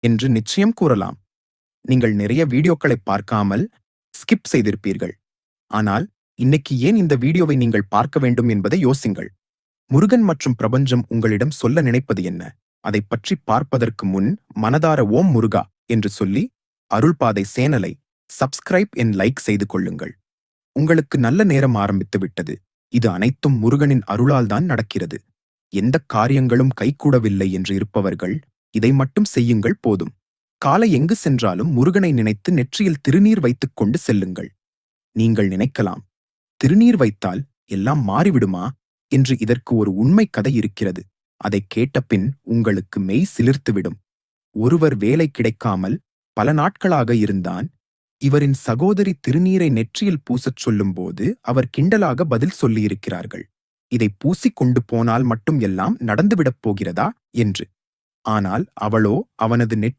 என்று நிச்சயம் கூறலாம். நீங்கள் நிறைய வீடியோக்களை பார்க்காமல் ஸ்கிப் செய்திருப்பீர்கள். ஆனால் இன்னைக்கு ஏன் இந்த வீடியோவை நீங்கள் பார்க்க வேண்டும் என்பதை யோசிங்கள். முருகன் மற்றும் பிரபஞ்சம் உங்களிடம் சொல்ல நினைப்பது என்ன? அதைப் பற்றி பார்ப்பதற்கு முன் மனதார ஓம் முருகா என்று சொல்லி அருள்பாதை சேனலை சப்ஸ்கிரைப் லைக் செய்து கொள்ளுங்கள். உங்களுக்கு நல்ல நேரம் ஆரம்பித்து விட்டது. இது அனைத்தும் முருகனின் அருளால் தான் நடக்கிறது. எந்த காரியங்களும் கைகூடவில்லை என்று இருப்பவர்கள் இதை மட்டும் செய்யுங்கள் போதும். காலை எங்கு சென்றாலும் முருகனை நினைத்து நெற்றியில் திருநீர் வைத்துக் கொண்டு செல்லுங்கள். நீங்கள் நினைக்கலாம், திருநீர் வைத்தால் எல்லாம் மாறிவிடுமா என்று. இதற்கு ஒரு உண்மை கதை இருக்கிறது. அதைக் கேட்ட பின் உங்களுக்கு மெய் சிலிர்த்துவிடும். ஒருவர் வேலை கிடைக்காமல் பல நாட்களாக இருந்தான். இவரின் சகோதரி திருநீரை நெற்றியில் பூசச் சொல்லும்போது அவர் கிண்டலாக பதில் சொல்லியிருக்கிறார்கள், இதை பூசிக் கொண்டு போனால் மட்டும் எல்லாம் நடந்துவிடப் போகிறதா என்று. ஆனால் அவளோ அவனது